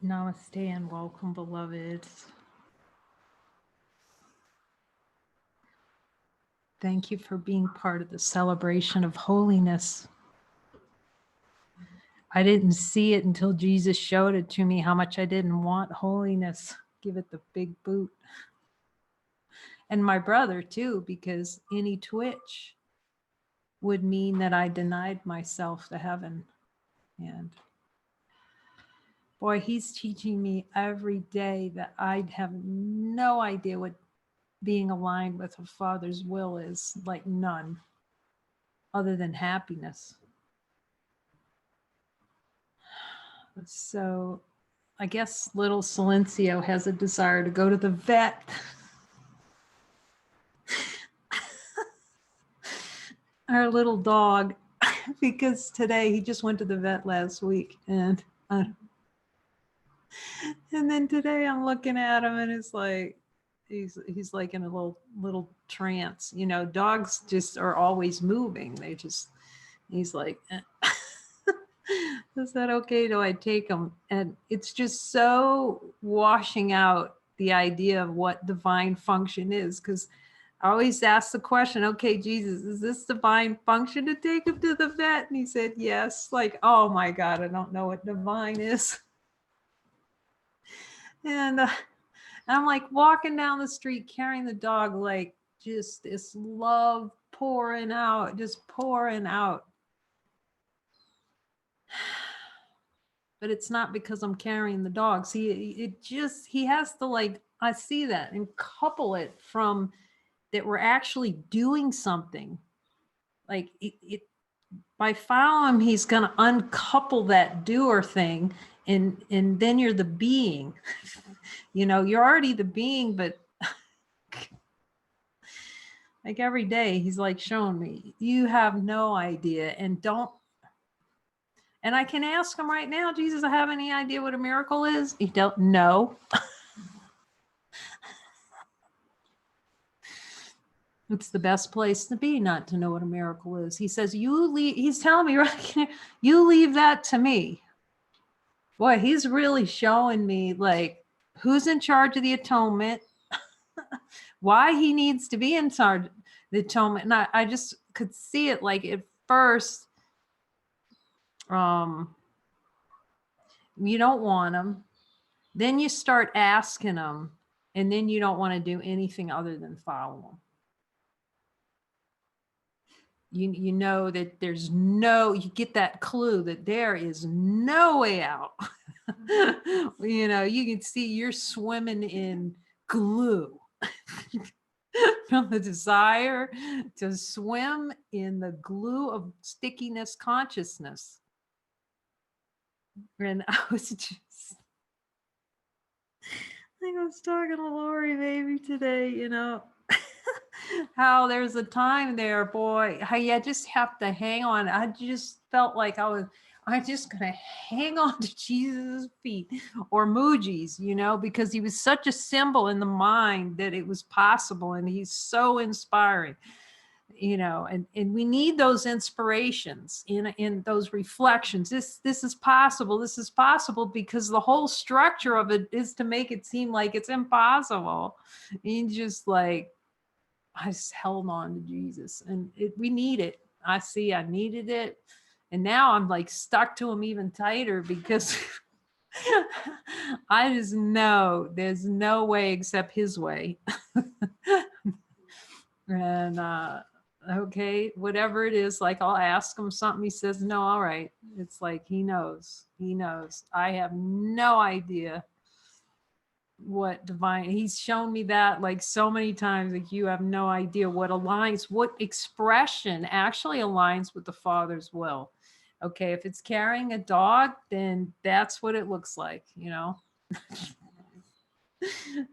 Namaste and welcome, beloveds. Thank you for being part of the celebration of holiness. I didn't see it until Jesus showed it to me how much I didn't want holiness. Give it the big boot. And my brother too, because any twitch would mean that I denied myself to heaven. And boy, he's teaching me every day that I have no idea what being aligned with a Father's will is, like none, other than happiness. So I guess little Silencio has a desire to go to the vet. Our little dog, because today he just went to the vet last week, and then today I'm looking at him and it's like he's like in a little trance. You know, dogs just are always moving. He's like, is that okay? Do I take him? And it's just so washing out the idea of what divine function is, because I always ask the question, okay, Jesus, is this divine function to take him to the vet? And he said, yes. Like, oh my God, I don't know what divine is. And I'm like walking down the street carrying the dog, like just this love pouring out, just pouring out. But it's not because I'm carrying the dog. See, he has to, like, I see that and couple it from that we're actually doing something. Like by following him, he's going to uncouple that doer thing, and then you're the being. You know, you're already the being, but like every day he's like showing me, you have no idea, and don't. And I can ask him right now, Jesus, I have any idea what a miracle is? He don't know. It's the best place to be, not to know what a miracle is. He says, he's telling me right here, you leave that to me. Boy, he's really showing me, like, who's in charge of the atonement, why he needs to be in charge of the atonement. And I just could see it, like, at first, you don't want him. Then you start asking him, and then you don't want to do anything other than follow him. You know that you get that clue that there is no way out. You know, you can see you're swimming in glue from the desire to swim in the glue of stickiness consciousness. And I was talking to Lori baby today, you know, how there's a time there, boy, how you just have to hang on. I just felt like I'm just going to hang on to Jesus' feet, or Muji's, you know, because he was such a symbol in the mind that it was possible. And he's so inspiring, you know, and we need those inspirations in those reflections. This is possible. This is possible, because the whole structure of it is to make it seem like it's impossible. And just like, I just held on to Jesus, and we need it. I needed it. And now I'm like stuck to him even tighter, because I just know there's no way except his way. And okay, whatever it is, like I'll ask him something, he says, no, all right. It's like he knows. I have no idea what divine, he's shown me that like so many times, like you have no idea what expression actually aligns with the Father's will. Okay, if it's carrying a dog, then that's what it looks like, you know.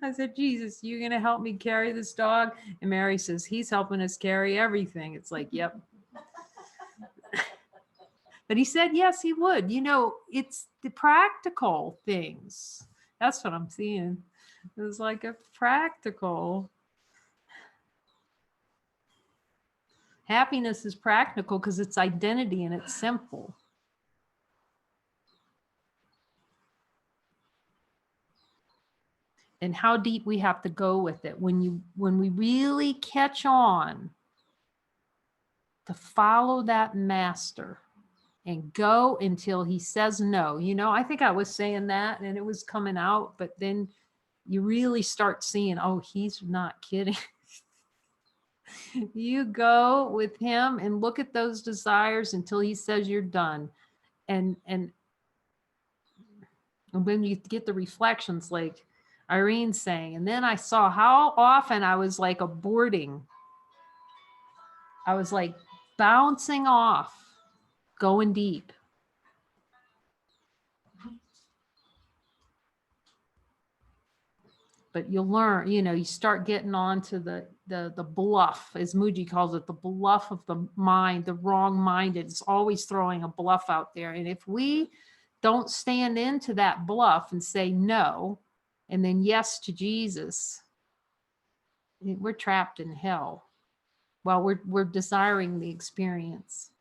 I said, Jesus, you're gonna help me carry this dog? And Mary says, he's helping us carry everything. It's like, yep. But he said, yes, he would. You know, it's the practical things. That's what I'm seeing. It was like a practical. Happiness is practical because it's identity and it's simple. and how deep we have to go with it. When we really catch on to follow that master and go until he says no. You know, I think I was saying that and it was coming out, but then you really start seeing, oh, he's not kidding. You go with him and look at those desires until he says you're done. And when you get the reflections like Irene's saying, and then I saw how often I was like aborting. I was like bouncing off, going deep. But you'll learn, you know, you start getting on to the bluff, as Muji calls it, the bluff of the mind, the wrong-minded. It's always throwing a bluff out there. And if we don't stand into that bluff and say no, and then yes to Jesus, we're trapped in hell while we're desiring the experience.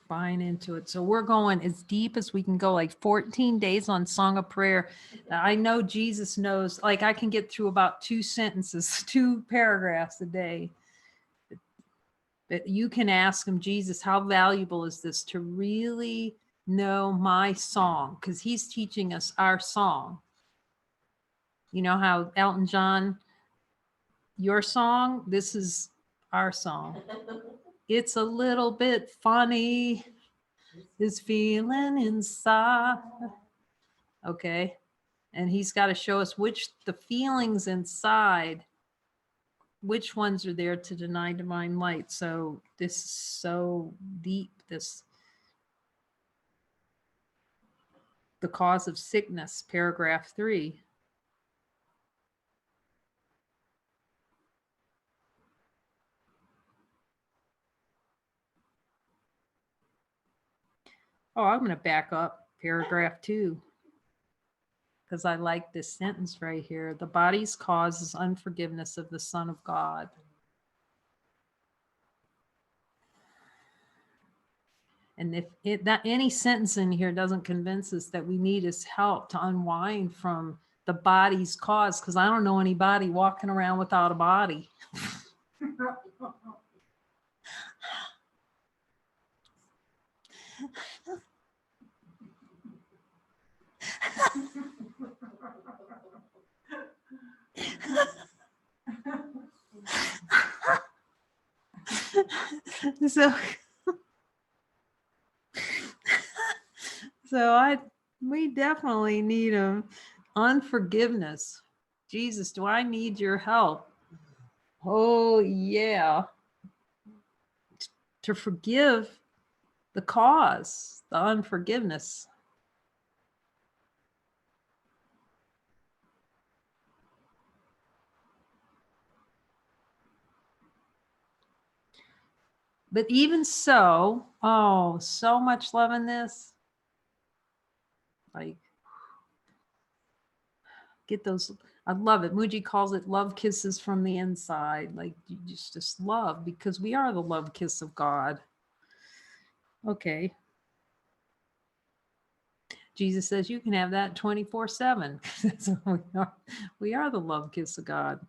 Buying into it. So we're going as deep as we can go, like 14 days on Song of Prayer. I know Jesus knows, like I can get through about 2 sentences, 2 paragraphs a day. But you can ask him, Jesus, how valuable is this to really know my song? Because he's teaching us our song. You know how Elton John, your song, this is our song. It's a little bit funny, this feeling inside. Okay. And he's got to show us which the feelings inside, which ones are there to deny divine light. So this is so deep, this, the cause of sickness, paragraph 3. Oh, I'm going to back up paragraph 2 because I like this sentence right here. The body's cause is unforgiveness of the Son of God. And if any sentence in here doesn't convince us that we need his help to unwind from the body's cause, because I don't know anybody walking around without a body. So we definitely need unforgiveness. Jesus, do I need your help? Oh yeah. To forgive the cause, the unforgiveness. But even so, oh, so much love in this. Like, get those, I love it. Muji calls it love kisses from the inside. Like, you just love, because we are the love kiss of God. Okay. Jesus says you can have that 24/7. So we are the love kiss of God.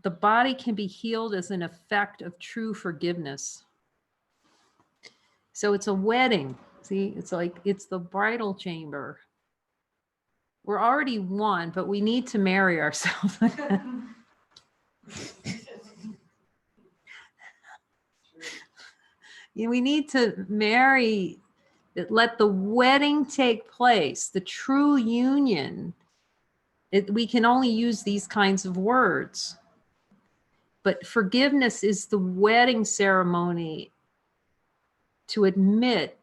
The body can be healed as an effect of true forgiveness. So it's a wedding. See, it's like, it's the bridal chamber. We're already one, but we need to marry ourselves. We need to marry, let the wedding take place, the true union. We can only use these kinds of words. But forgiveness is the wedding ceremony to admit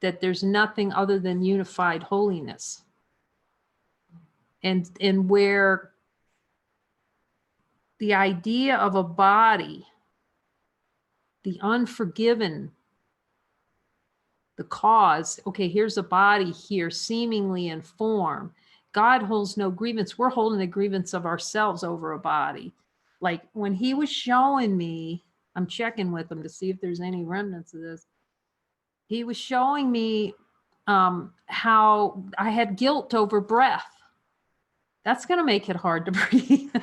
that there's nothing other than unified holiness. And where the idea of a body, the unforgiven, the cause, okay, here's a body here, seemingly in form. God holds no grievance. We're holding a grievance of ourselves over a body. Like when he was showing me, I'm checking with him to see if there's any remnants of this. He was showing me how I had guilt over breath. That's going to make it hard to breathe.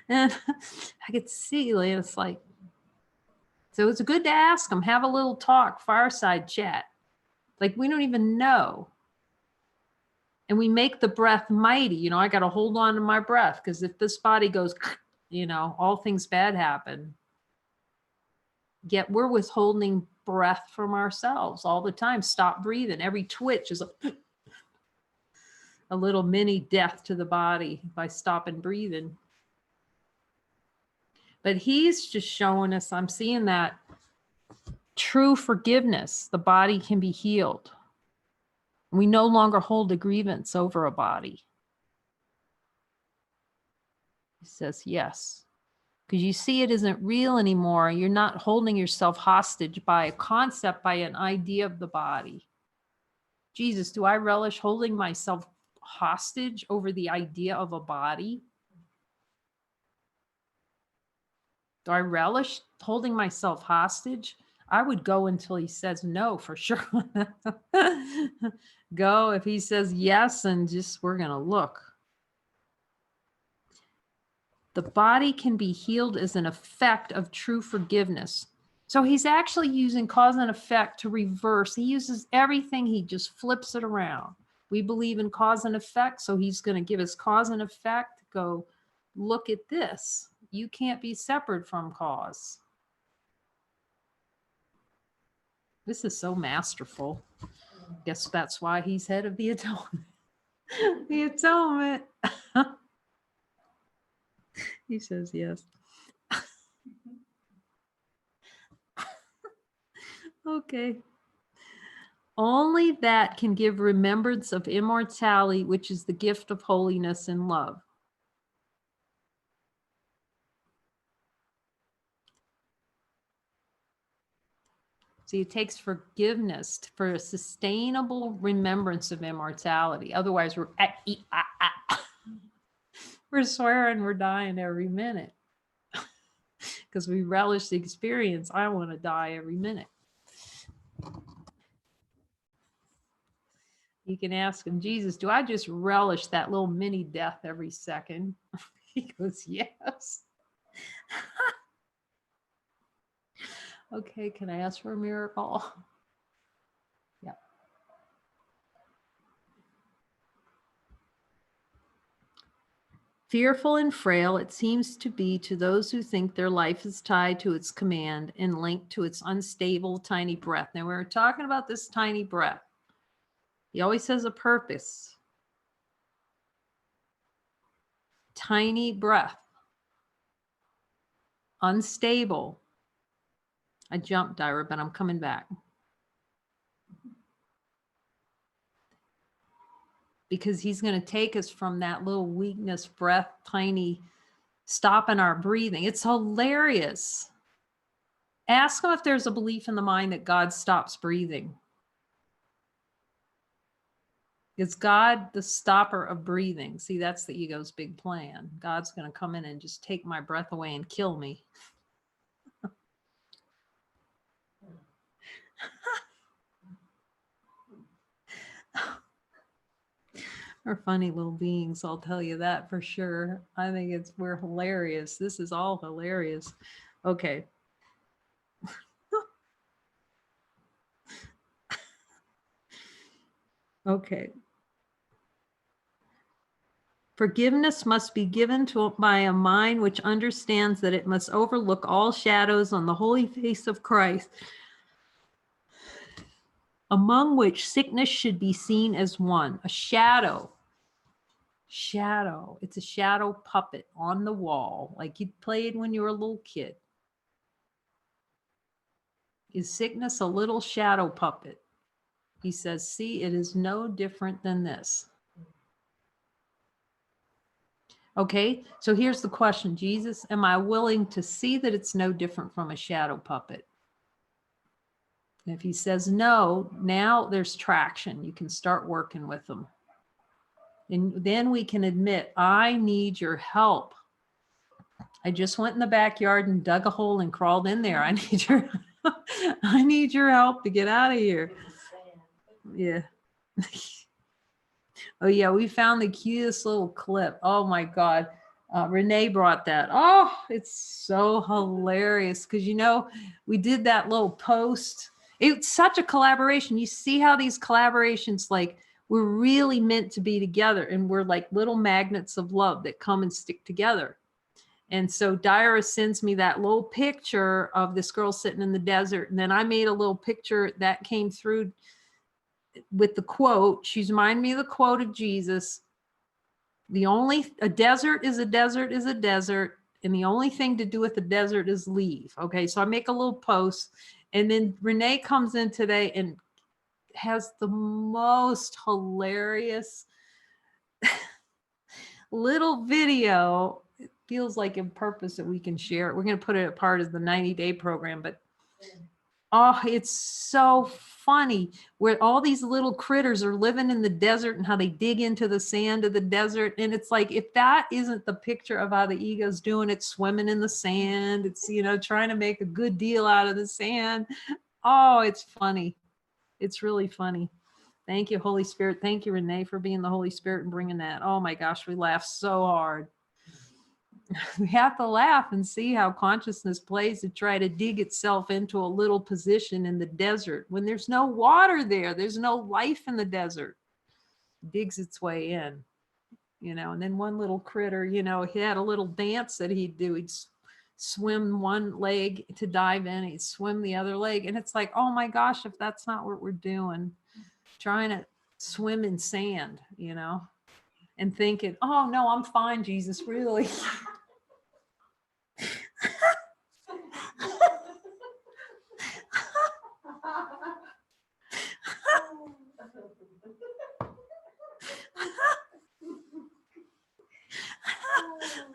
And I could see, it's like, so it's good to ask him, have a little talk, fireside chat. Like we don't even know. And we make the breath mighty. You know, I got to hold on to my breath because if this body goes, you know, all things bad happen. Yet we're withholding breath from ourselves all the time. Stop breathing. Every twitch is a little mini death to the body by stopping breathing. But he's just showing us, I'm seeing that true forgiveness, the body can be healed. We no longer hold a grievance over a body. He says, yes. Because you see it isn't real anymore. You're not holding yourself hostage by a concept, by an idea of the body. Jesus, do I relish holding myself hostage over the idea of a body? Do I relish holding myself hostage? I would go until he says no, for sure. Go if he says yes, and just we're going to look. The body can be healed as an effect of true forgiveness. So he's actually using cause and effect to reverse. He uses everything. He just flips it around. We believe in cause and effect. So he's going to give us cause and effect. Go look at this. You can't be separate from cause. This is so masterful. Guess that's why he's head of the atonement. The atonement. He says yes. Okay. Only that can give remembrance of immortality, which is the gift of holiness and love. See, it takes forgiveness for a sustainable remembrance of immortality. Otherwise, we're swearing we're dying every minute because we relish the experience. I want to die every minute. You can ask him, Jesus, do I just relish that little mini death every second? He goes, yes. Okay, can I ask for a miracle? Yeah. Fearful and frail it seems to be to those who think their life is tied to its command and linked to its unstable tiny breath. Now, we're talking about this tiny breath. He always has a purpose. Tiny breath. Unstable. I jumped, Ira, but I'm coming back. Because he's going to take us from that little weakness, breath, tiny, stopping our breathing. It's hilarious. Ask him if there's a belief in the mind that God stops breathing. Is God the stopper of breathing? See, that's the ego's big plan. God's going to come in and just take my breath away and kill me. We're funny little beings, I'll tell you that for sure. I think we're hilarious. This is all hilarious. Okay. Okay. Forgiveness must be given by a mind which understands that it must overlook all shadows on the holy face of Christ, among which sickness should be seen as one. A shadow. Shadow. It's a shadow puppet on the wall, like you played when you were a little kid. Is sickness a little shadow puppet? He says, see, it is no different than this. Okay, so here's the question, Jesus, am I willing to see that it's no different from a shadow puppet? And if he says no, now there's traction. You can start working with them. And then we can admit, I need your help. I just went in the backyard and dug a hole and crawled in there. I need your I need your help to get out of here. Yeah. Oh yeah, we found the cutest little clip. Oh my God. Renee brought that. Oh, it's so hilarious because we did that little post. It's such a collaboration. You see how these collaborations, like, we're really meant to be together, and we're like little magnets of love that come and stick together. And so Dyra sends me that little picture of this girl sitting in the desert. And then I made a little picture that came through with the quote. She's reminding me of the quote of Jesus. A desert is a desert is a desert. And the only thing to do with the desert is leave. Okay. So I make a little post, and then Renee comes in today and has the most hilarious little video. It feels like in purpose that we can share it. We're going to put it a part of the 90-day program, but oh, it's so funny where all these little critters are living in the desert and how they dig into the sand of the desert. And it's like, if that isn't the picture of how the ego's doing it, swimming in the sand, it's, trying to make a good deal out of the sand. Oh, it's funny. It's really funny. Thank you, Holy Spirit. Thank you, Renee, for being the Holy Spirit and bringing that. Oh my gosh, we laughed so hard. We have to laugh and see how consciousness plays to try to dig itself into a little position in the desert when there's no water there. There's no life in the desert. It digs its way in, and then one little critter, he had a little dance that he'd do. He'd swim one leg to dive in. He'd swim the other leg. And it's like, oh my gosh, if that's not what we're doing, trying to swim in sand, and thinking, oh no, I'm fine, Jesus, really.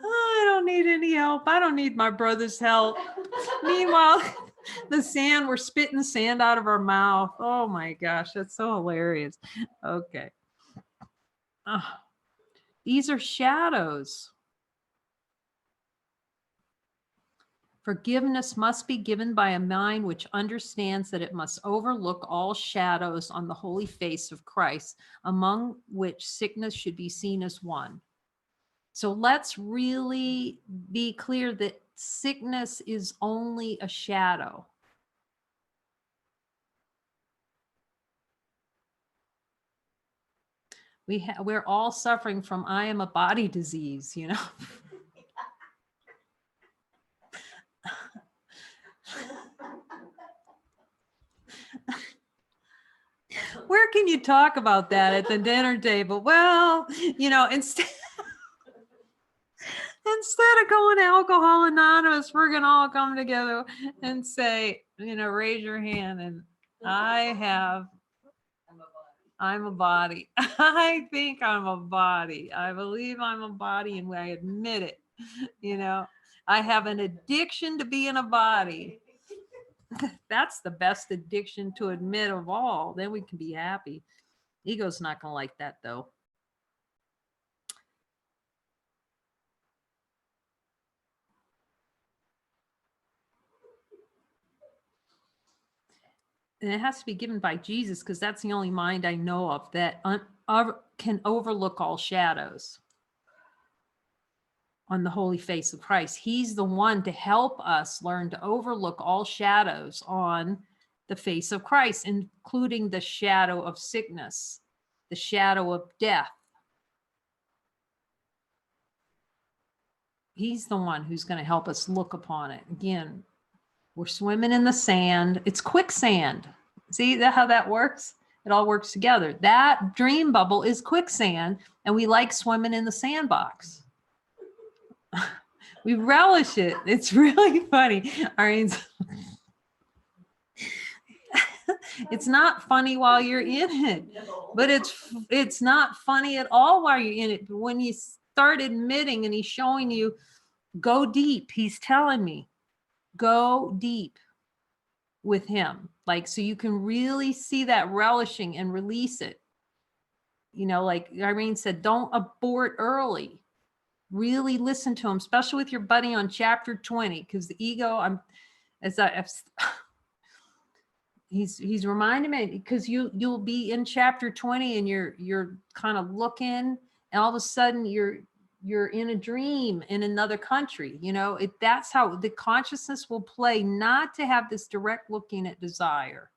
I don't need any help. I don't need my brother's help. Meanwhile, the sand, we're spitting sand out of our mouth. Oh my gosh, that's so hilarious. Okay. These are shadows. Forgiveness must be given by a mind which understands that it must overlook all shadows on the holy face of Christ, among which sickness should be seen as one. So let's really be clear that sickness is only a shadow. We're all suffering from I am a body disease, Where can you talk about that at the dinner table? Well, instead of going to Alcohol Anonymous, we're going to all come together and say, raise your hand, and I'm a body. I think I'm a body. I believe I'm a body, and I admit it. I have an addiction to being a body. That's the best addiction to admit of all. Then we can be happy. Ego's not going to like that, though. And it has to be given by Jesus, because that's the only mind I know of that can overlook all shadows on the holy face of Christ. He's the one to help us learn to overlook all shadows on the face of Christ, including the shadow of sickness, the shadow of death. He's the one who's going to help us look upon it. Again, we're swimming in the sand. It's quicksand. See how that works? It all works together. That dream bubble is quicksand, and we like swimming in the sandbox. We relish it. It's really funny. It's not funny while you're in it, but it's not funny at all while you're in it. But when you start admitting, and he's showing you, go deep. He's telling me, go deep with him. Like, so you can really see that relishing and release it. You know, like Irene said, don't abort early. Really listen to him, especially with your buddy on chapter 20, because the ego, he's reminding me, because you'll be in chapter 20 and you're kind of looking, and all of a sudden you're in a dream in another country. You know, that's how the consciousness will play, not to have this direct looking at desire.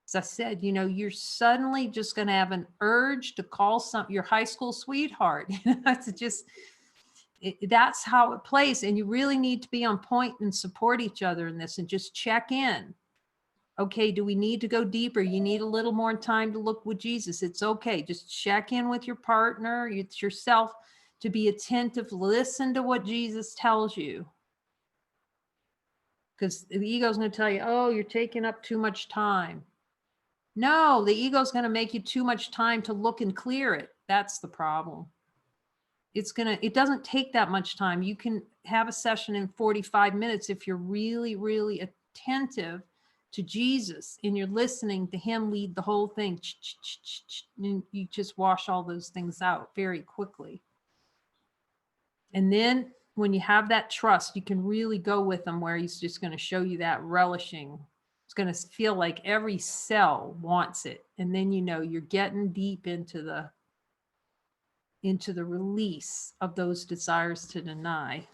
As I said, you know, you're suddenly just going to have an urge to call your high school sweetheart. It's just, that's how it plays. And you really need to be on point and support each other in this and just check in. Okay, do we need to go deeper? You need a little more time to look with Jesus. It's okay. Just check in with your partner, it's yourself, to be attentive. Listen to what Jesus tells you. Because the ego is going to tell you, oh, you're taking up too much time. No, the ego is going to make you too much time to look and clear it. That's the problem. It doesn't take that much time. You can have a session in 45 minutes if you're really, really attentive to Jesus and you're listening to him lead the whole thing. And you just wash all those things out very quickly. And then when you have that trust, you can really go with him where he's just going to show you that relishing. It's going to feel like every cell wants it. And then, you know, you're getting deep into the release of those desires to deny.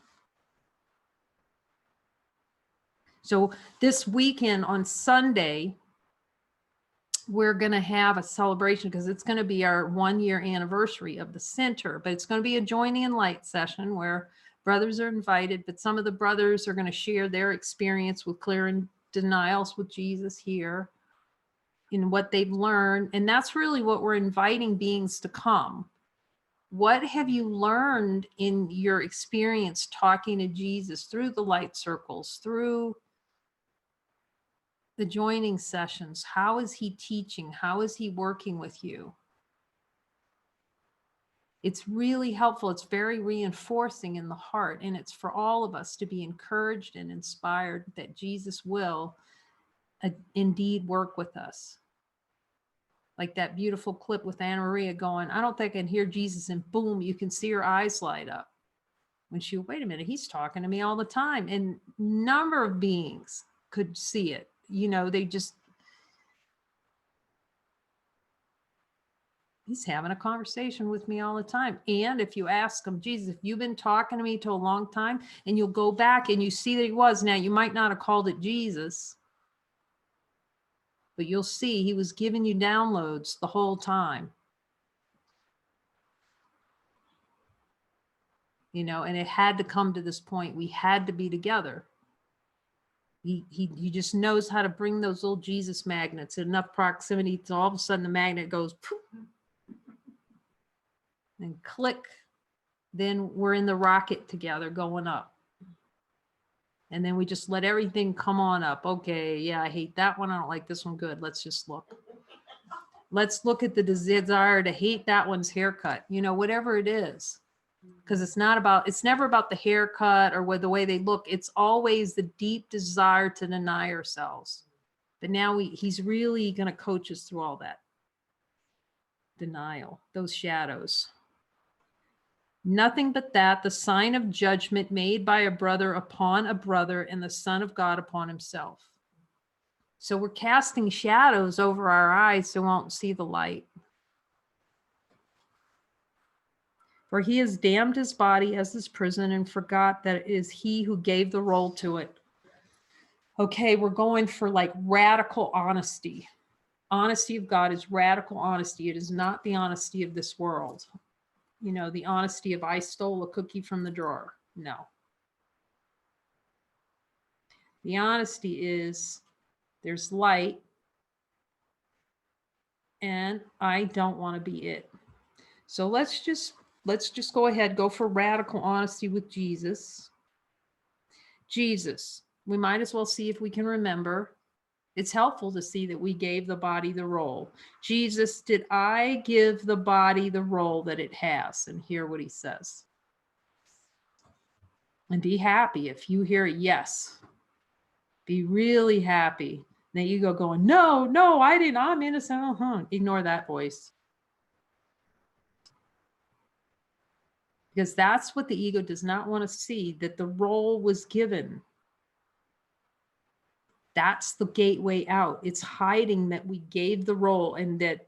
So this weekend on Sunday, we're going to have a celebration because it's going to be our 1-year anniversary of the center, but it's going to be a joining in light session where brothers are invited, but some of the brothers are going to share their experience with clearing denials with Jesus here and what they've learned. And that's really what we're inviting beings to come. What have you learned in your experience talking to Jesus through the light circles, through the joining sessions? How is he teaching? How is he working with you? It's really helpful. It's very reinforcing in the heart. And it's for all of us to be encouraged and inspired that Jesus will indeed work with us. Like that beautiful clip with Anna Maria going, I don't think I can hear Jesus, and boom, you can see her eyes light up. When she, wait a minute, he's talking to me all the time. And number of beings could see it. You know, he's having a conversation with me all the time. And if you ask him, Jesus, if you've been talking to me to a long time, and you'll go back and you see that he was, now you might not have called it Jesus, but you'll see he was giving you downloads the whole time. You know, and it had to come to this point. We had to be together. He just knows how to bring those little Jesus magnets in enough proximity to all of a sudden the magnet goes poof, and click. Then we're in the rocket together going up. And then we just let everything come on up. Okay, yeah, I hate that one. I don't like this one. Good. Let's just look. Let's look at the desire to hate that one's haircut. You know, whatever it is. Because it's never about the haircut or the way they look. It's always the deep desire to deny ourselves. But now he's really going to coach us through all that denial, those shadows. Nothing but that, the sign of judgment made by a brother upon a brother and the Son of God upon himself. So we're casting shadows over our eyes so we won't see the light. For he has damned his body as his prison and forgot that it is he who gave the role to it. Okay, we're going for like radical honesty. Honesty of God is radical honesty. It is not the honesty of this world. You know, the honesty of I stole a cookie from the drawer. No. The honesty is there's light and I don't want to be it. So let's just go ahead, go for radical honesty with Jesus. Jesus, we might as well see if we can remember. It's helpful to see that we gave the body the role. Jesus, did I give the body the role that it has? And hear what he says. And be happy if you hear yes. Be really happy. Then you go going, no, I didn't. I'm innocent. Ignore that voice. because that's what the ego does not want to see, that the role was given. That's the gateway out. It's hiding that we gave the role, and that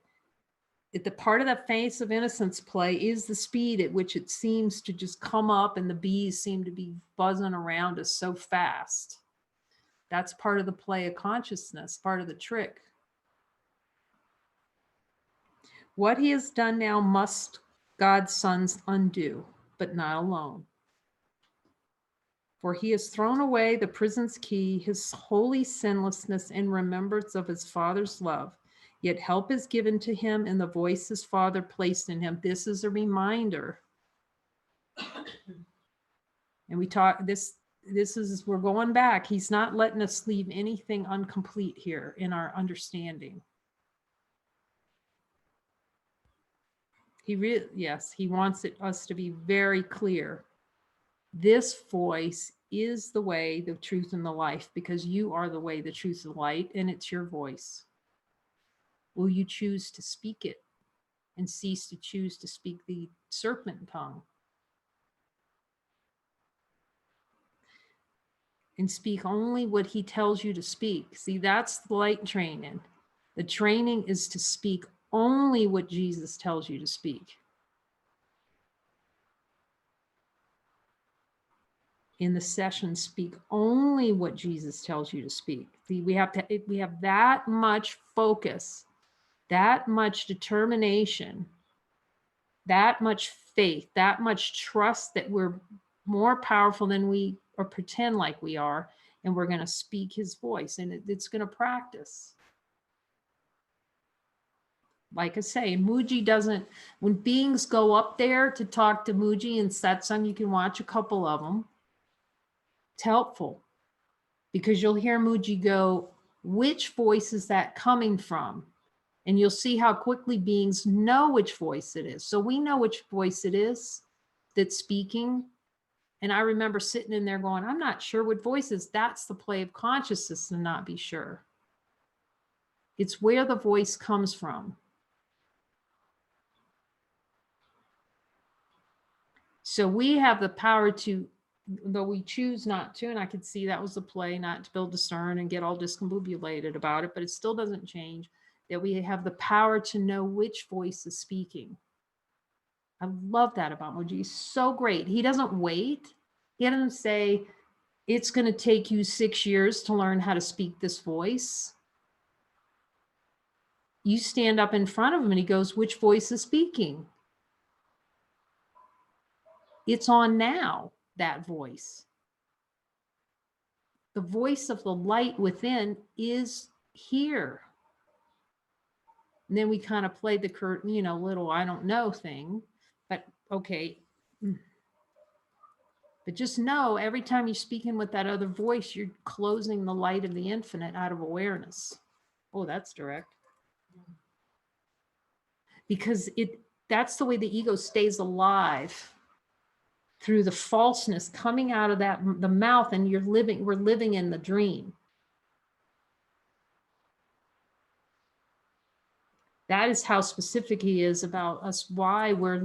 the part of that face of innocence play is the speed at which it seems to just come up, and the bees seem to be buzzing around us so fast. That's part of the play of consciousness, part of the trick. What he has done now must God's sons undo, but not alone. For he has thrown away the prison's key, his holy sinlessness in remembrance of his Father's love. Yet help is given to him in the voice his Father placed in him. This is a reminder. And we talk, this is, we're going back. He's not letting us leave anything incomplete here in our understanding. Yes, he wants us to be very clear. This voice is the way, the truth, and the life, because you are the way, the truth, and the light, and it's your voice. Will you choose to speak it and cease to choose to speak the serpent tongue? And speak only what he tells you to speak. See, that's the light training. The training is to speak only what Jesus tells you to speak. In the session, speak only what Jesus tells you to speak. See, we have that much focus, that much determination, that much faith, that much trust that we're more powerful than we or pretend like we are, and we're going to speak his voice, and it's going to practice. Like I say, Muji doesn't, when beings go up there to talk to Muji in satsang, you can watch a couple of them. It's helpful because you'll hear Muji go, which voice is that coming from? And you'll see how quickly beings know which voice it is. So we know which voice it is that's speaking. And I remember sitting in there going, I'm not sure what voice is. That's the play of consciousness to not be sure. It's where the voice comes from. So we have the power to, though we choose not to, and I could see that was the play, not to build discern and get all discombobulated about it, but it still doesn't change that we have the power to know which voice is speaking. I love that about Muji. He's so great. He doesn't wait. He doesn't say, it's going to take you 6 years to learn how to speak this voice. You stand up in front of him and he goes, which voice is speaking? It's on now, that voice. The voice of the light within is here. And then we kind of play the curtain, little I don't know thing, but okay. But just know every time you're speaking with that other voice, you're closing the light of the infinite out of awareness. Oh, that's direct. Because that's the way the ego stays alive, through the falseness coming out of the mouth, and we're living in the dream. That is how specific he is about us, why we're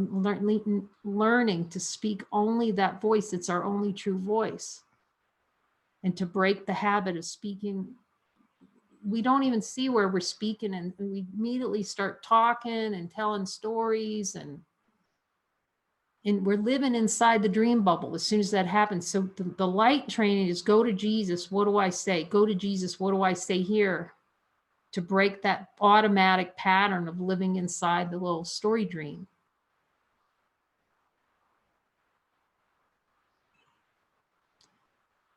learning to speak only that voice. It's our only true voice. And to break the habit of speaking, we don't even see where we're speaking, and we immediately start talking and telling stories, and we're living inside the dream bubble as soon as that happens. So the light training is go to Jesus. What do I say? Go to Jesus. What do I say here? To break that automatic pattern of living inside the little story dream.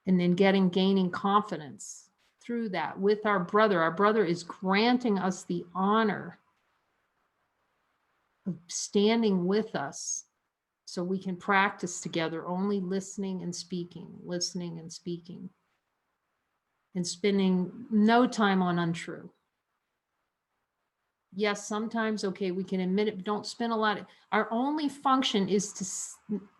And then gaining confidence through that with our brother. Our brother is granting us the honor of standing with us so we can practice together, only listening and speaking, and spending no time on untrue. Yes, sometimes, okay, we can admit it, but don't spend a lot. Our only function is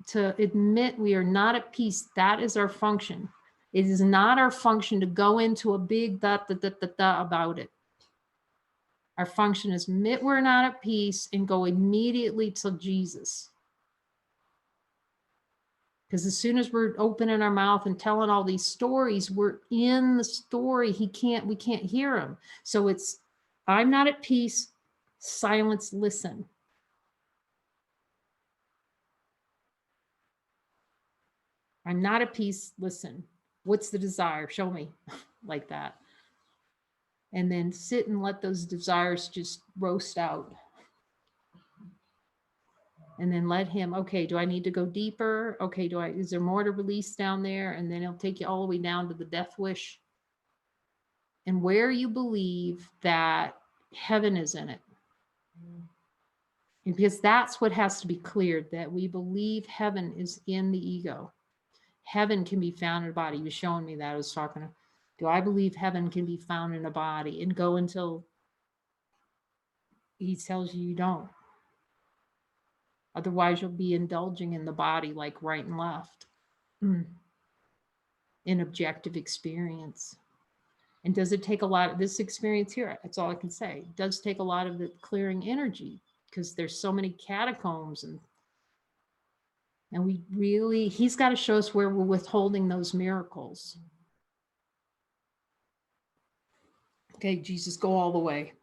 to admit we are not at peace. That is our function. It is not our function to go into a big about it. Our function is admit we're not at peace and go immediately to Jesus. Because as soon as we're opening our mouth and telling all these stories, we're in the story. We can't hear him. So it's, I'm not at peace, silence, listen. I'm not at peace, listen. What's the desire? Show me. Like that. And then sit and let those desires just roast out. And then let him, okay, do I need to go deeper? Okay, is there more to release down there? And then he'll take you all the way down to the death wish. And where you believe that heaven is in it. And because that's what has to be cleared, that we believe heaven is in the ego. Heaven can be found in a body. He was showing me that. I was talking to, do I believe heaven can be found in a body? And go until he tells you don't. Otherwise, you'll be indulging in the body like right and left. In objective experience. And does it take a lot of this experience here? That's all I can say. It does take a lot of the clearing energy because there's so many catacombs and we really, he's got to show us where we're withholding those miracles. Okay, Jesus, go all the way.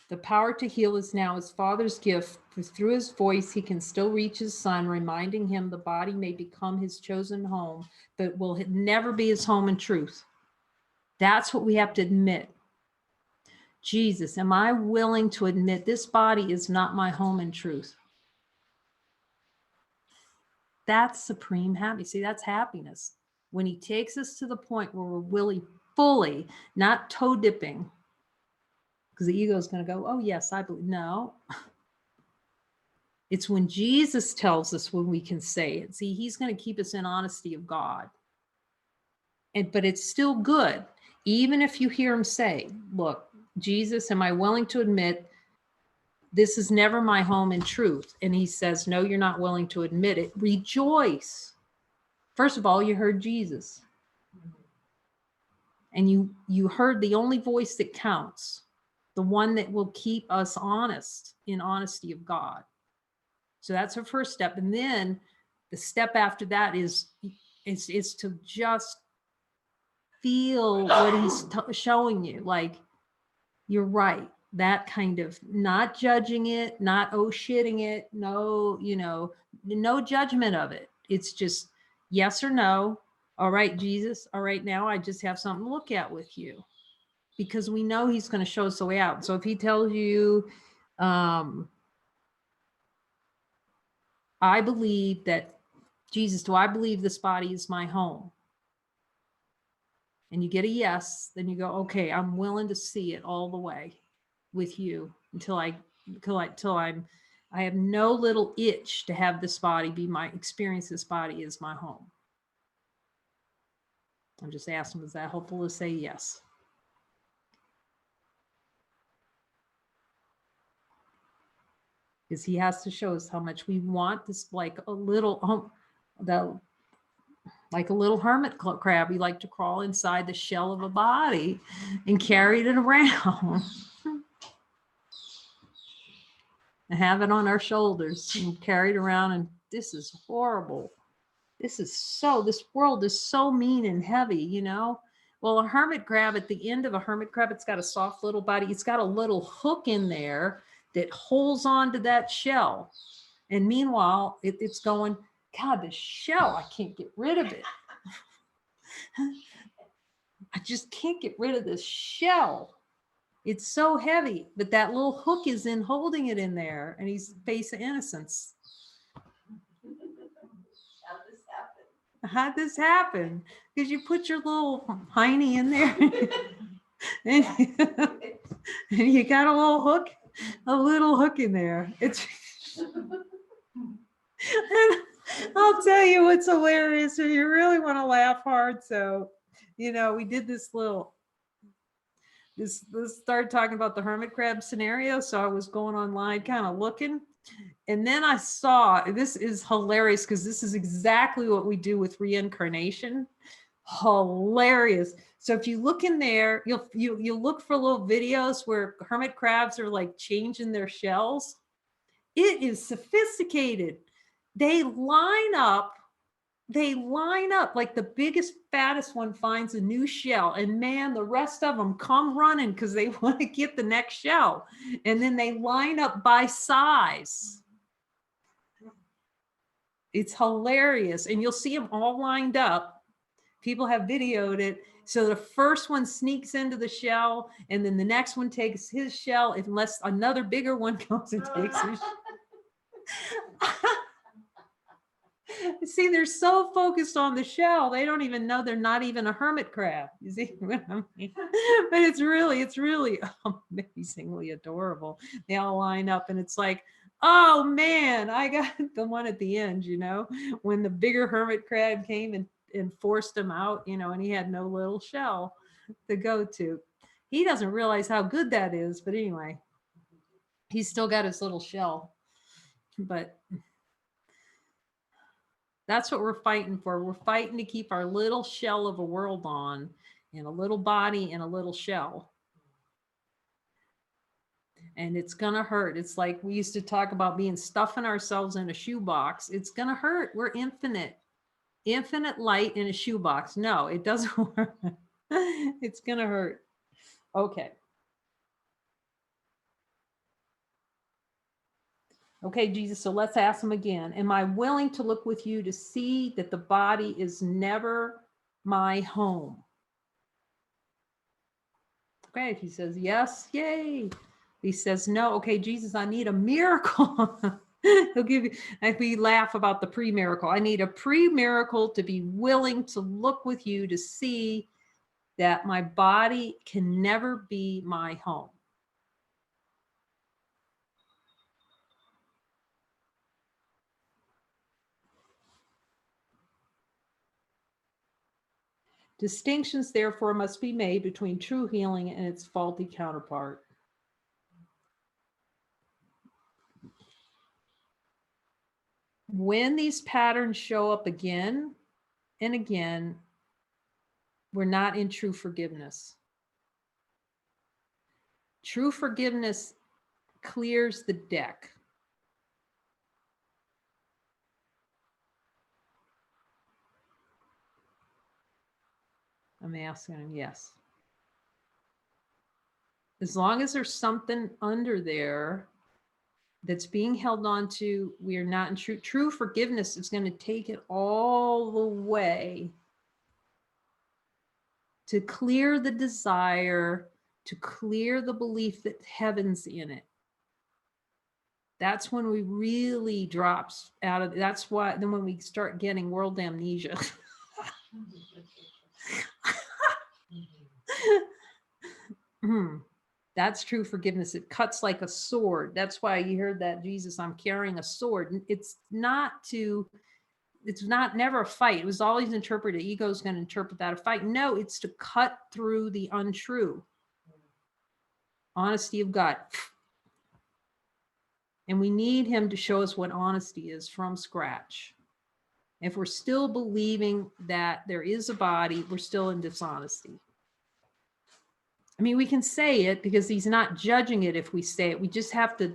The power to heal is now his Father's gift, for through his voice he can still reach his Son, reminding him the body may become his chosen home, but will never be his home in truth. That's what we have to admit. Jesus, am I willing to admit this body is not my home in truth? That's supreme happiness. See, that's happiness. When he takes us to the point where we're really fully, not toe dipping, because the ego is going to go, oh, yes, I believe. No. It's when Jesus tells us when we can say it. See, he's going to keep us in honesty of God. But it's still good. Even if you hear him say, look, Jesus, am I willing to admit this is never my home in truth? And he says, no, you're not willing to admit it. Rejoice. First of all, you heard Jesus. And you heard the only voice that counts. The one that will keep us honest, in honesty of God. So that's our first step. And then the step after that is to just feel what he's showing you. Like, you're right. That kind of not judging it, not oh shitting it. No, no judgment of it. It's just yes or no. All right, Jesus. All right, now I just have something to look at with you. Because we know he's going to show us the way out. So if he tells you, I believe that, Jesus, do I believe this body is my home? And you get a yes, then you go, okay, I'm willing to see it all the way with you until I have no little itch to have this body be my experience. This body is my home. I'm just asking, is that helpful to say yes? Because he has to show us how much we want this, like a little like a little hermit crab. We like to crawl inside the shell of a body and carry it around and have it on our shoulders and carry it around. And this is horrible. This world is so mean and heavy, Well, a hermit crab, at the end of a hermit crab, it's got a soft little body. It's got a little hook in there that holds on to that shell. And meanwhile, it's going, God, this shell, I can't get rid of it. I just can't get rid of this shell. It's so heavy, but that little hook is in holding it in there, and he's face of innocence. How'd this happen? Because you put your little hiney in there and you got a little hook in there. It's and I'll tell you what's hilarious, and you really want to laugh hard. So, we did this started talking about the hermit crab scenario. So I was going online kind of looking. And then I saw, this is hilarious because this is exactly what we do with reincarnation. Hilarious. So if you look in there, you'll look for little videos where hermit crabs are like changing their shells. It is sophisticated. They line up. They line up like the biggest, fattest one finds a new shell, and man, the rest of them come running because they want to get the next shell. And then they line up by size. It's hilarious. And you'll see them all lined up. People have videoed it. So the first one sneaks into the shell, and then the next one takes his shell, unless another bigger one comes and takes his shell. See, they're so focused on the shell, they don't even know they're not even a hermit crab. You see what I mean? But it's really amazingly adorable. They all line up, and it's like, oh man, I got the one at the end, you know, when the bigger hermit crab came and forced him out, you know, and he had no little shell to go to. He doesn't realize how good that is, but anyway, he's still got his little shell. But that's what we're fighting for. We're fighting to keep our little shell of a world on, and a little body and a little shell. And it's going to hurt. It's like we used to talk about being stuffing ourselves in a shoebox. It's going to hurt. We're infinite light in a shoebox. No, it doesn't work. It's going to hurt. Okay. Okay, Jesus, so let's ask him again. Am I willing to look with you to see that the body is never my home? Okay, if he says yes, yay. He says no. Okay, Jesus, I need a miracle. He'll give you, if we laugh about the pre-miracle, I need a pre-miracle to be willing to look with you to see that my body can never be my home. Distinctions, therefore, must be made between true healing and its faulty counterpart. When these patterns show up again and again, we're not in true forgiveness. True forgiveness clears the deck. I'm asking him, yes. As long as there's something under there that's being held on to, we are not in true forgiveness. Is going to take it all the way to clear the desire, to clear the belief that heaven's in it. That's when we really drops out of, that's why, then when we start getting world amnesia. That's true forgiveness. It cuts like a sword. That's why you heard that, Jesus, I'm carrying a sword. It's not never a fight. It was always interpreted. Ego is going to interpret that a fight. No, it's to cut through the untrue. Honesty of God. And we need him to show us what honesty is from scratch. If we're still believing that there is a body, we're still in dishonesty. I mean, we can say it because he's not judging it if we say it. We just have to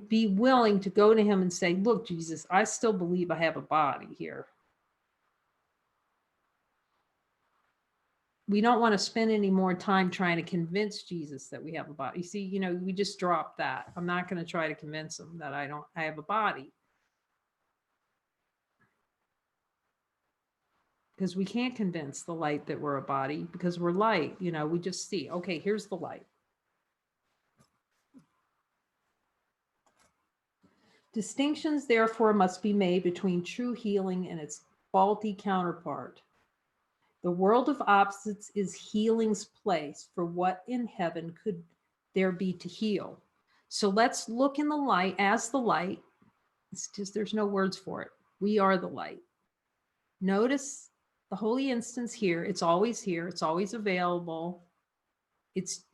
be willing to go to him and say, look, Jesus, I still believe I have a body here. We don't want to spend any more time trying to convince Jesus that we have a body. You see, you know, we just dropped that. I'm not going to try to convince him that I have a body. Because we can't convince the light that we're a body because we're light. You know, we just see, okay, here's the light. Distinctions, therefore, must be made between true healing and its faulty counterpart. The world of opposites is healing's place, for what in heaven could there be to heal? So let's look in the light as the light. It's just, there's no words for it. We are the light. Notice the holy instance here. It's always here. It's always available. It's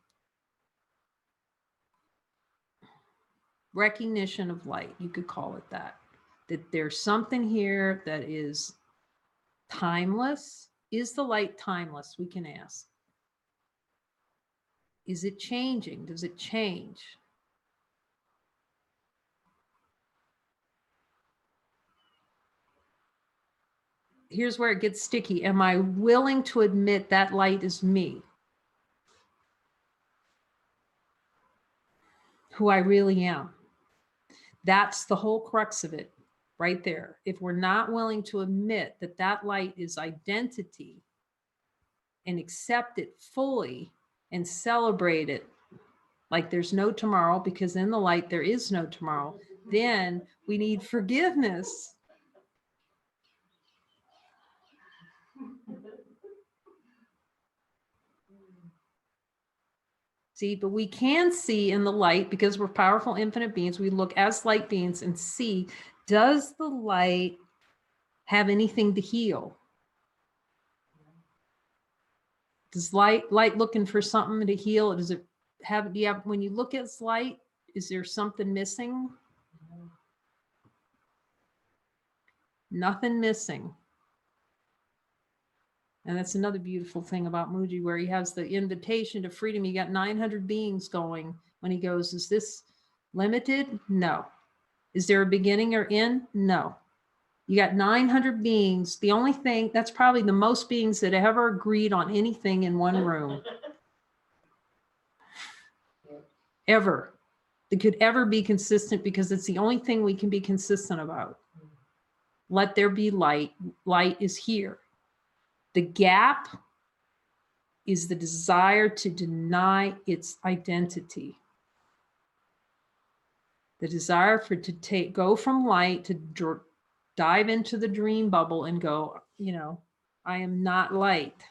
recognition of light. You could call it that. That there's something here that is timeless. Is the light timeless? We can ask. Is it changing? Does it change? Here's where it gets sticky. Am I willing to admit that light is me? Who I really am? That's the whole crux of it right there. If we're not willing to admit that that light is identity and accept it fully and celebrate it like there's no tomorrow, because in the light there is no tomorrow, then we need forgiveness. See, but we can see in the light, because we're powerful infinite beings, we look as light beings and see, does the light have anything to heal? Does light looking for something to heal? Does it have, do you have, when you look at light, is there something missing? Nothing missing. And that's another beautiful thing about Mooji, where he has the invitation to freedom. You got 900 beings going. When he goes, is this limited? No. Is there a beginning or end? No. You got 900 beings. The only thing, that's probably the most beings that ever agreed on anything in one room. Ever. That could ever be consistent, because it's the only thing we can be consistent about. Let there be light. Light is here. The gap is the desire to deny its identity. The desire for to go from light to dive into the dream bubble and go, you know, I am not light.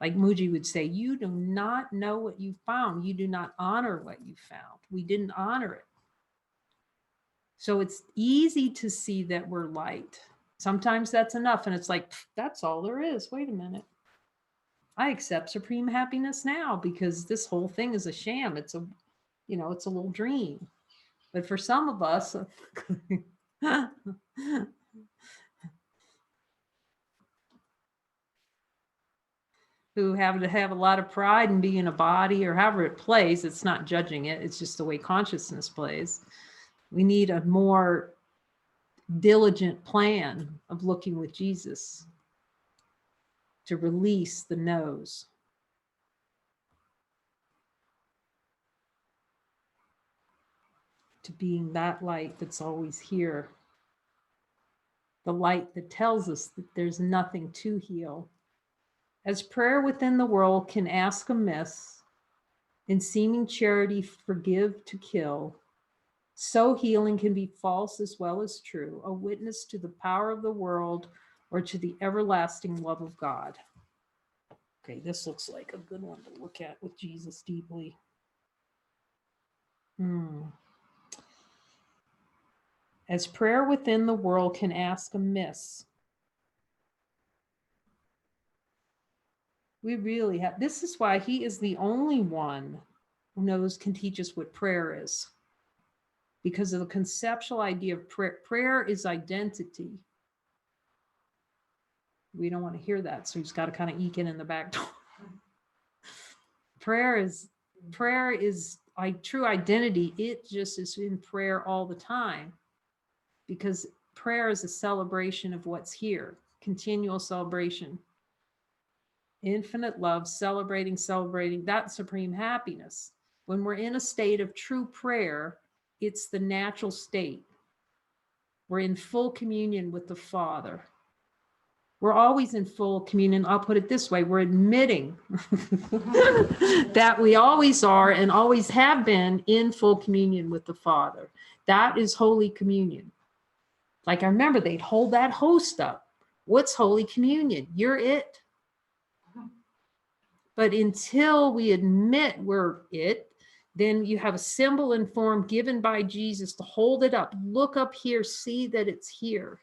Like Mooji would say, you do not know what you found. You do not honor what you found. We didn't honor it. So it's easy to see that we're light. Sometimes that's enough. And it's like, that's all there is. Wait a minute. I accept supreme happiness now, because this whole thing is a sham. It's a, you know, it's a little dream. But for some of us, who have to have a lot of pride in being a body, or however it plays, it's not judging it. It's just the way consciousness plays. We need a more diligent plan of looking with Jesus to release the no's. To being that light that's always here. The light that tells us that there's nothing to heal. As prayer within the world can ask amiss, in seeming charity forgive to kill, so healing can be false as well as true, a witness to the power of the world or to the everlasting love of God. Okay, this looks like a good one to look at with Jesus deeply. As prayer within the world can ask amiss. We really have, this is why he is the only one who knows, can teach us what prayer is. Because of the conceptual idea of prayer. Prayer is identity. We don't want to hear that, so he's got to kind of eke it in the back door. Prayer is true identity. It just is in prayer all the time, because prayer is a celebration of what's here, continual celebration, infinite love, celebrating that supreme happiness. When we're in a state of true prayer, it's the natural state. We're in full communion with the Father. We're always in full communion. I'll put it this way. We're admitting that we always are and always have been in full communion with the Father. That is Holy Communion. Like I remember they'd hold that host up. What's Holy Communion? You're it. But until we admit we're it, then you have a symbol and form given by Jesus to hold it up. Look up here, see that it's here.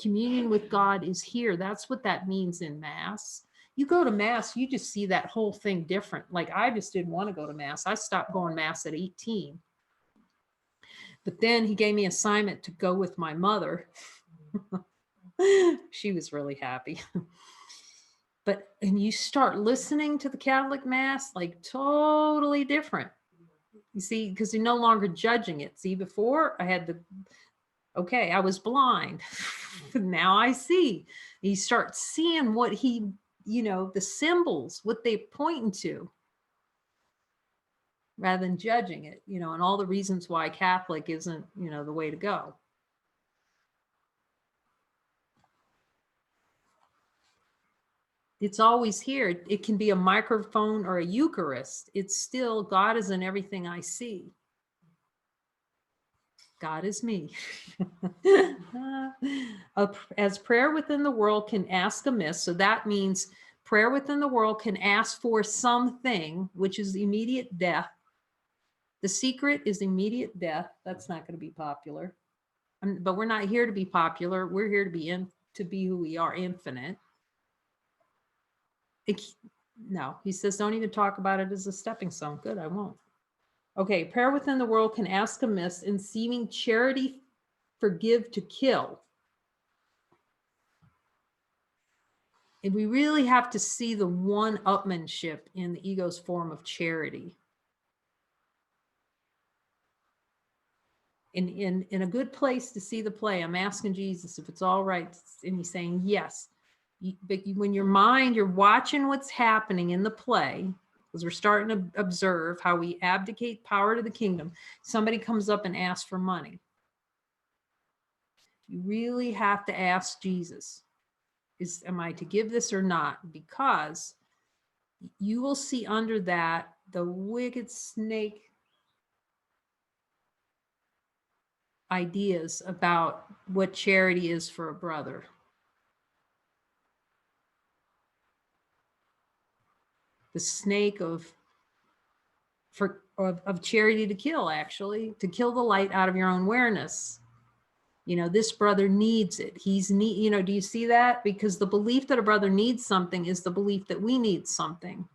Communion with God is here. That's what that means in Mass. You go to Mass, you just see that whole thing different. Like I just didn't want to go to Mass. I stopped going Mass at 18. But then he gave me an assignment to go with my mother. She was really happy. And you start listening to the Catholic Mass, like totally different. You see, because you're no longer judging it. See, before I had okay, I was blind. Now I see. You start seeing what the symbols, what they pointing to, rather than judging it, and all the reasons why Catholic isn't, the way to go. It's always here. It can be a microphone or a Eucharist. It's still, God is in everything I see. God is me. As prayer within the world can ask amiss, so that means prayer within the world can ask for something, which is immediate death. The secret is immediate death. That's not going to be popular. But we're not here to be popular. We're here to be who we are, infinite. No, he says, don't even talk about it as a stepping stone. Good, I won't. Okay, prayer within the world can ask amiss, and seeming charity forgive to kill. And we really have to see the one-upmanship in the ego's form of charity. In a good place to see the play, I'm asking Jesus if it's all right, and he's saying yes. But when your mind, you're watching what's happening in the play, because we're starting to observe how we abdicate power to the kingdom. Somebody comes up and asks for money. You really have to ask Jesus, am I to give this or not? Because you will see under that the wicked snake ideas about what charity is for a brother. The snake of charity to kill, actually, to kill the light out of your own awareness. This brother needs it. Do you see that? Because the belief that a brother needs something is the belief that we need something.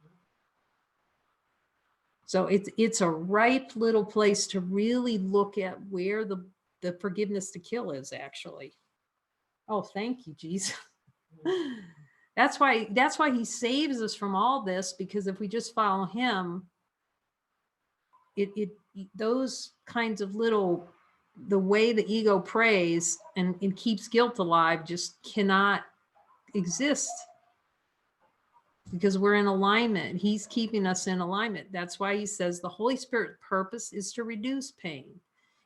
So it's a ripe little place to really look at where the forgiveness to kill is, actually. Oh, thank you, Jesus. That's why he saves us from all this, because if we just follow him, those kinds of little, the way the ego prays and keeps guilt alive just cannot exist, because we're in alignment. He's keeping us in alignment. That's why he says the Holy Spirit's purpose is to reduce pain.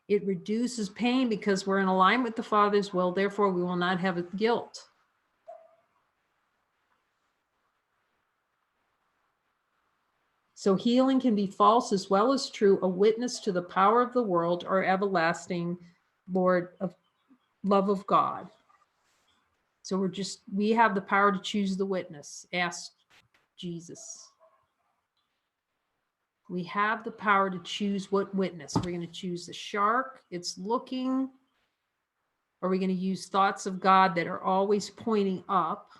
It reduces pain because we're in alignment with the Father's will. Therefore, we will not have guilt. So healing can be false as well as true, a witness to the power of the world or everlasting Lord of love of God. So we have the power to choose the witness. Ask Jesus. We have the power to choose what witness. We're going to choose the shark. It's looking. Or are we going to use thoughts of God that are always pointing up?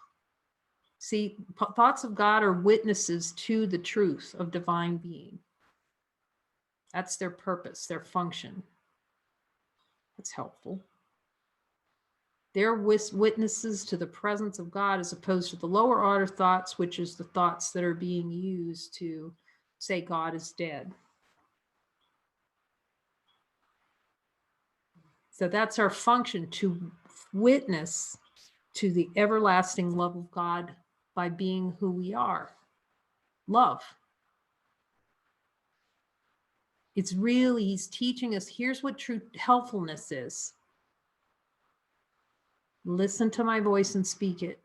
See, thoughts of God are witnesses to the truth of divine being. That's their purpose, their function. That's helpful. They're witnesses to the presence of God, as opposed to the lower order thoughts, which is the thoughts that are being used to say God is dead. So that's our function, to witness to the everlasting love of God by being who we are. Love. He's teaching us, here's what true helpfulness is. Listen to my voice and speak it,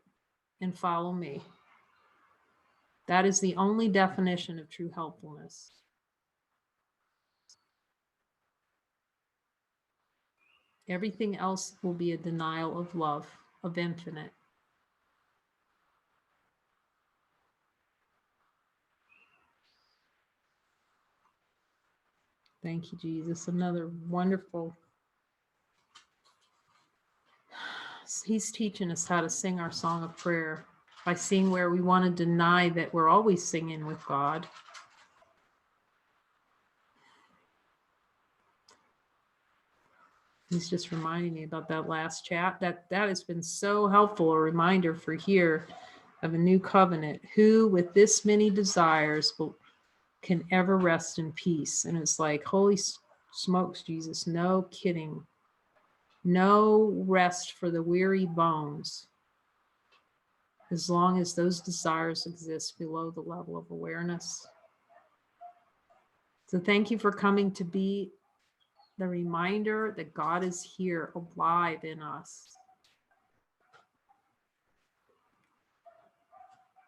and follow me. That is the only definition of true helpfulness. Everything else will be a denial of love, of infinite. Thank you, Jesus. Another wonderful. He's teaching us how to sing our song of prayer by seeing where we want to deny that we're always singing with God. He's just reminding me about that last chat. That has been so helpful, a reminder for here. of a new covenant, who with this many desires can ever rest in peace. And it's like, holy smokes, Jesus, no kidding. No rest for the weary bones, as long as those desires exist below the level of awareness. So thank you for coming to be the reminder that God is here, alive in us.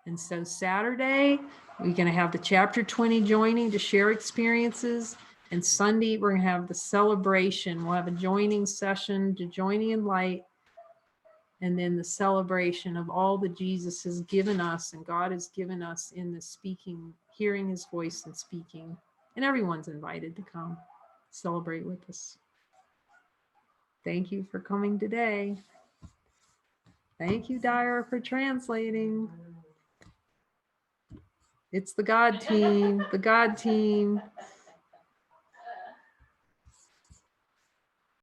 And so Saturday, we're going to have the chapter 20 joining to share experiences. And Sunday, we're going to have the celebration. We'll have a joining session to joining in light. And then the celebration of all that Jesus has given us and God has given us in the speaking, hearing his voice and speaking. And everyone's invited to come celebrate with us. Thank you for coming today. Thank you, Dyer, for translating. It's the God team, the God team.